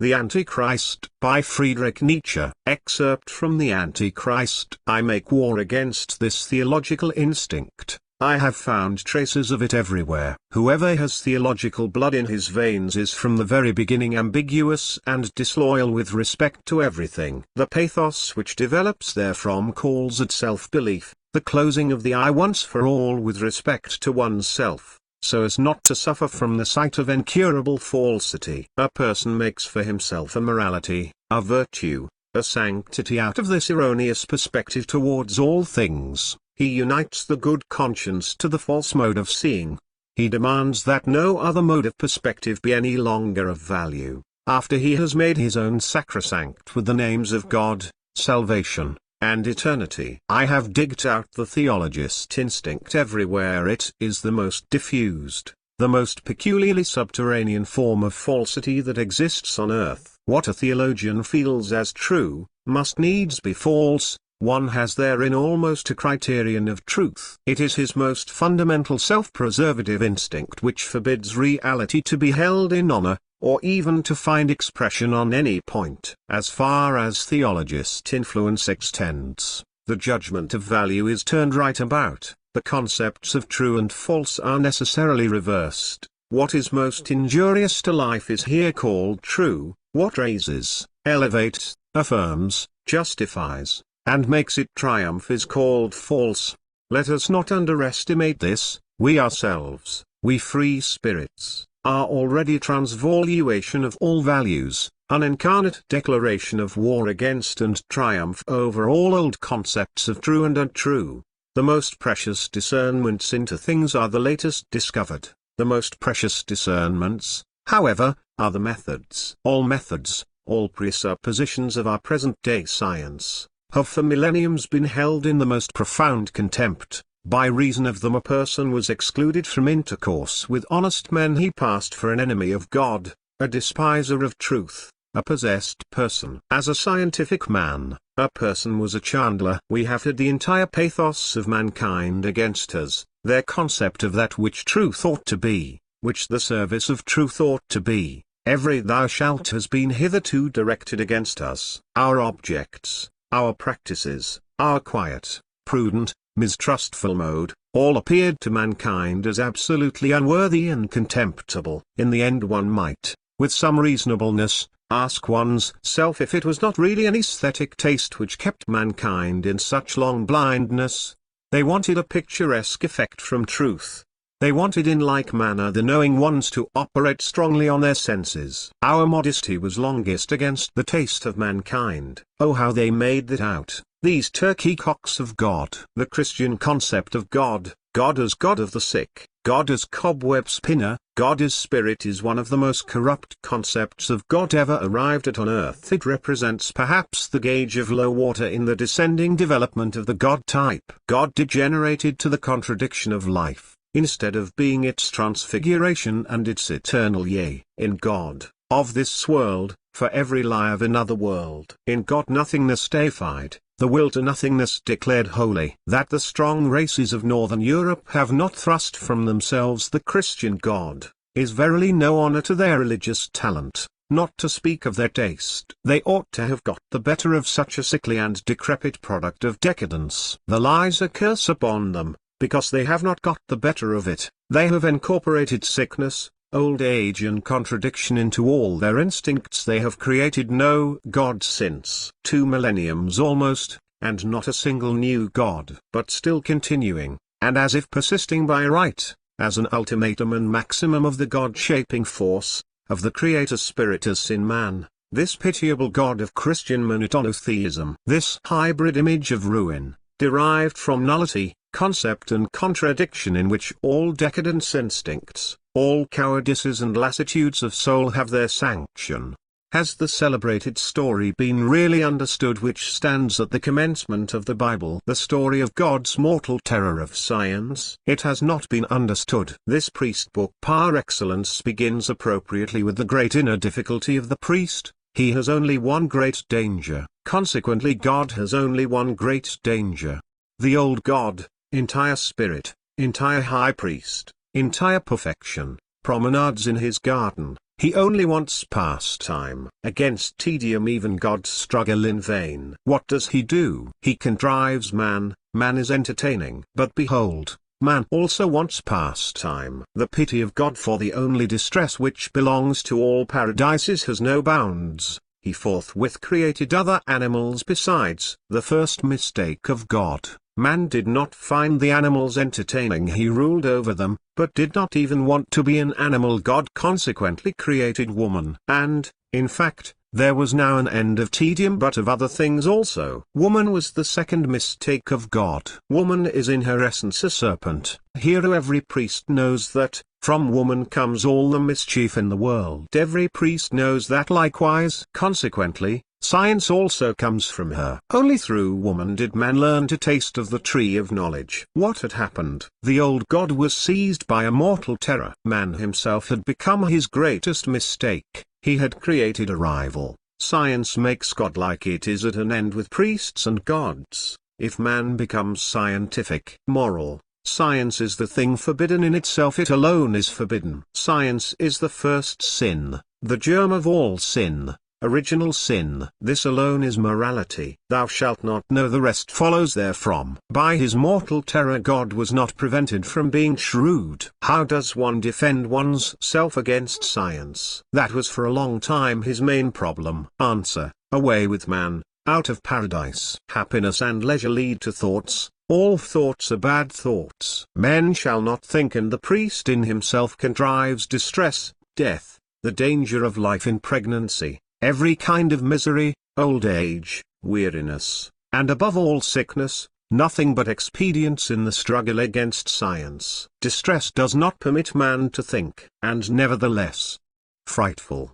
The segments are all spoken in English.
The Antichrist, by Friedrich Nietzsche. Excerpt from the Antichrist. I make war against this theological instinct. I have found traces of it everywhere. Whoever has theological blood in his veins is from the very beginning ambiguous and disloyal with respect to everything. The pathos which develops therefrom calls itself belief, the closing of the eye once for all with respect to oneself, so as not to suffer from the sight of incurable falsity. A person makes for himself a morality, a virtue, a sanctity out of this erroneous perspective towards all things. He unites the good conscience to the false mode of seeing. He demands that no other mode of perspective be any longer of value. After he has made his own sacrosanct with the names of God, salvation, and eternity. I have digged out the theologist instinct everywhere. It is the most diffused, the most peculiarly subterranean form of falsity that exists on earth. What a theologian feels as true, must needs be false. One has therein almost a criterion of truth. It is his most fundamental self-preservative instinct which forbids reality to be held in honor, or even to find expression on any point. As far as theologist influence extends, the judgment of value is turned right about. The concepts of true and false are necessarily reversed. What is most injurious to life is here called true. What raises, elevates, affirms, justifies, and makes it triumph is called false. Let us not underestimate this. We ourselves, we free spirits, are already transvaluation of all values, an incarnate declaration of war against and triumph over all old concepts of true and untrue. The most precious discernments into things are the latest discovered. The most precious discernments, however, are the methods. All presuppositions of our present-day science have for millenniums been held in the most profound contempt. By reason of them a person was excluded from intercourse with honest men. He passed for an enemy of God, a despiser of truth, a possessed person. As a scientific man, a person was a chandler. We have had the entire pathos of mankind against us, their concept of that which truth ought to be, which the service of truth ought to be. Every thou shalt has been hitherto directed against us. Our objects, our practices, our quiet, prudent, mistrustful mode, all appeared to mankind as absolutely unworthy and contemptible. In the end one might, with some reasonableness, ask one's self if it was not really an aesthetic taste which kept mankind in such long blindness. They wanted a picturesque effect from truth. They wanted in like manner the knowing ones to operate strongly on their senses. Our modesty was longest against the taste of mankind. Oh, how they made that out, these turkey cocks of God. The Christian concept of God, God as God of the sick, God as cobweb spinner, God as spirit is one of the most corrupt concepts of God ever arrived at on earth. It represents perhaps the gauge of low water in the descending development of the God type. God degenerated to the contradiction of life, instead of being its transfiguration and its eternal yea. In God, of this world, for every lie of another world. In God nothingness deified, the will to nothingness declared holy. That the strong races of Northern Europe have not thrust from themselves the Christian God, is verily no honor to their religious talent, not to speak of their taste. They ought to have got the better of such a sickly and decrepit product of decadence. The lies are curse upon them, because they have not got the better of it. They have incorporated sickness, old age and contradiction into all their instincts. They have created no God since 2 millenniums almost, and not a single new God. But still continuing, and as if persisting by right, as an ultimatum and maximum of the God-shaping force, of the Creator Spiritus in man, this pitiable God of Christian monotheism, this hybrid image of ruin, derived from nullity, concept and contradiction in which all decadence instincts, all cowardices and lassitudes of soul have their sanction. Has the celebrated story been really understood which stands at the commencement of the Bible, the story of God's mortal terror of science? It has not been understood. This priest book par excellence begins appropriately with the great inner difficulty of the priest. He has only one great danger, consequently God has only one great danger. The old God, entire spirit, entire high priest, entire perfection, promenades in his garden, He only wants pastime. Against tedium even gods struggle in vain. What does he do? He contrives man is entertaining. But behold, man also wants pastime. The pity of God for the only distress which belongs to all paradises has no bounds. He forthwith created other animals besides. The first mistake of God: man did not find the animals entertaining. He ruled over them, but did not even want to be an animal. God consequently created woman. And, in fact, there was now an end of tedium but of other things also. Woman was the second mistake of God. Woman is in her essence a serpent. Here every priest knows that, from woman comes all the mischief in the world. Every priest knows that likewise. Consequently, science also comes from her. Only through woman did man learn to taste of the tree of knowledge. What had happened? The old God was seized by a mortal terror. Man himself had become his greatest mistake. He had created a rival. Science makes God like it is at an end with priests and gods. If man becomes scientific, moral, science is the thing forbidden in itself. It alone is forbidden. Science is the first sin, the germ of all sin. Original sin. This alone is morality. Thou shalt not know, the rest follows therefrom. By his mortal terror God was not prevented from being shrewd. How does one defend one's self against science? That was for a long time his main problem. Answer: away with man, out of paradise. Happiness and leisure lead to thoughts. All thoughts are bad thoughts. Men shall not think, and the priest in himself contrives distress, death, the danger of life in pregnancy, every kind of misery, old age, weariness, and above all sickness, nothing but expedients in the struggle against science. Distress does not permit man to think. And nevertheless, frightful,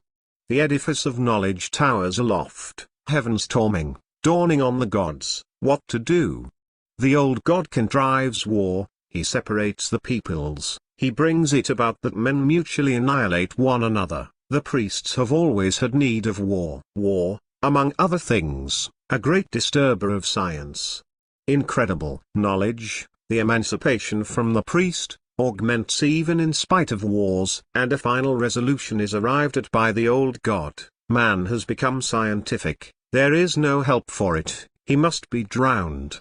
the edifice of knowledge towers aloft, heaven storming, dawning on the gods. What to do? The old God contrives war. He separates the peoples. He brings it about that men mutually annihilate one another. The priests have always had need of war. War, among other things, a great disturber of science. Incredible. Knowledge, the emancipation from the priest, augments even in spite of wars. And a final resolution is arrived at by the old God. Man has become scientific. There is no help for it. He must be drowned.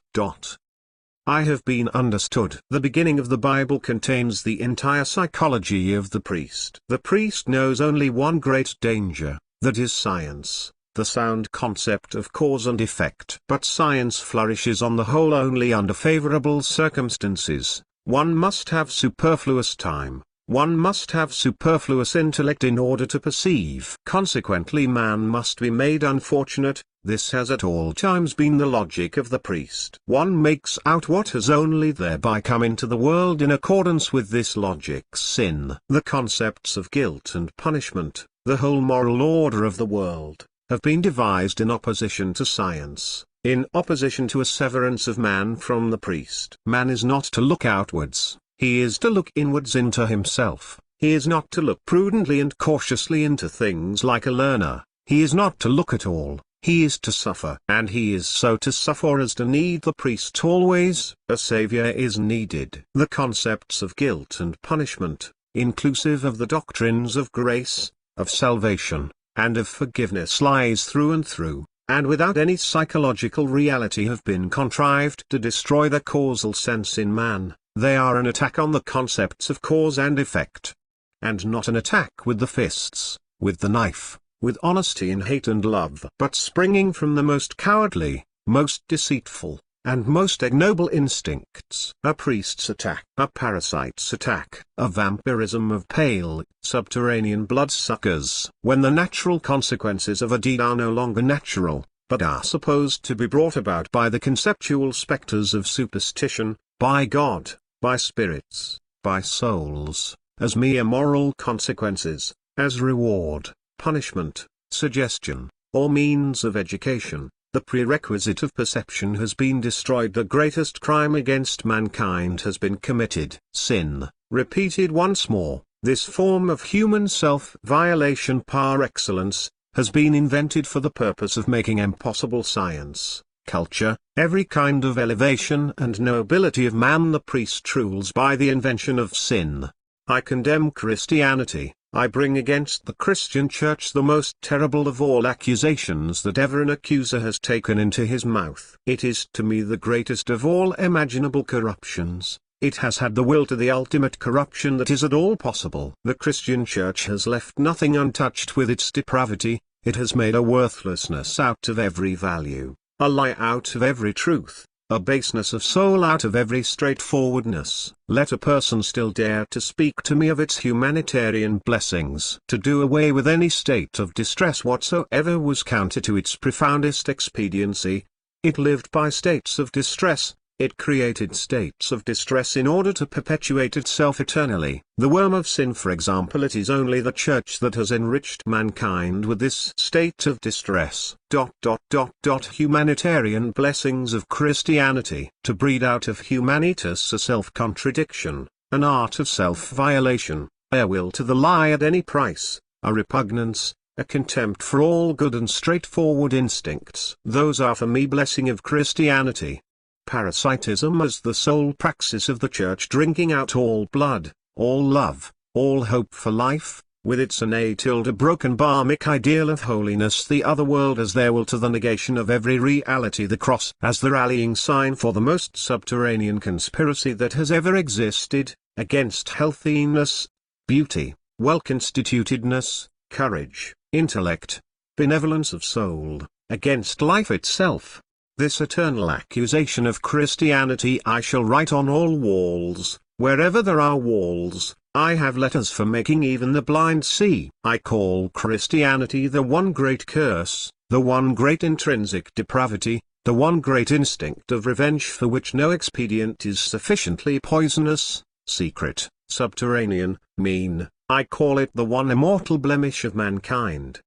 I have been understood. The beginning of the Bible contains the entire psychology of the priest. The priest knows only one great danger, that is science, the sound concept of cause and effect. But science flourishes on the whole only under favorable circumstances. One must have superfluous time. One must have superfluous intellect in order to perceive. Consequently man must be made unfortunate. This has at all times been the logic of the priest. One makes out what has only thereby come into the world in accordance with this logic. Sin, the concepts of guilt and punishment, the whole moral order of the world, have been devised in opposition to science, in opposition to a severance of man from the priest. Man is not to look outwards. He is to look inwards into himself. He is not to look prudently and cautiously into things like a learner. He is not to look at all. He is to suffer. And he is so to suffer as to need the priest always. A savior is needed. The concepts of guilt and punishment, inclusive of the doctrines of grace, of salvation, and of forgiveness, lies through and through, and without any psychological reality, have been contrived to destroy the causal sense in man. They are an attack on the concepts of cause and effect. And not an attack with the fists, with the knife, with honesty in hate and love, but springing from the most cowardly, most deceitful, and most ignoble instincts. A priest's attack, a parasite's attack, a vampirism of pale, subterranean bloodsuckers. When the natural consequences of a deed are no longer natural, but are supposed to be brought about by the conceptual spectres of superstition, by God, by spirits, by souls, as mere moral consequences, as reward, punishment, suggestion, or means of education, the prerequisite of perception has been destroyed. The greatest crime against mankind has been committed. Sin, repeated once more, this form of human self-violation par excellence, has been invented for the purpose of making impossible science, culture, every kind of elevation and nobility of man. The priest rules by the invention of sin. I condemn Christianity. I bring against the Christian Church the most terrible of all accusations that ever an accuser has taken into his mouth. It is to me the greatest of all imaginable corruptions. It has had the will to the ultimate corruption that is at all possible. The Christian Church has left nothing untouched with its depravity. It has made a worthlessness out of every value, a lie out of every truth, a baseness of soul out of every straightforwardness. Let a person still dare to speak to me of its humanitarian blessings. To do away with any state of distress whatsoever was counter to its profoundest expediency. It lived by states of distress. It created states of distress in order to perpetuate itself eternally. The worm of sin, for example. It is only the Church that has enriched mankind with this state of distress. Humanitarian blessings of Christianity. To breed out of humanitas a self-contradiction, an art of self-violation, a will to the lie at any price, a repugnance, a contempt for all good and straightforward instincts. Those are for me blessing of Christianity. Parasitism as the sole praxis of the Church, drinking out all blood, all love, all hope for life, with its broken balmic ideal of holiness, the other world as their will to the negation of every reality, the cross as the rallying sign for the most subterranean conspiracy that has ever existed, against healthiness, beauty, well-constitutedness, courage, intellect, benevolence of soul, against life itself. This eternal accusation of Christianity I shall write on all walls. Wherever there are walls, I have letters for making even the blind see. I call Christianity the one great curse, the one great intrinsic depravity, the one great instinct of revenge for which no expedient is sufficiently poisonous, secret, subterranean, mean. I call it the one immortal blemish of mankind.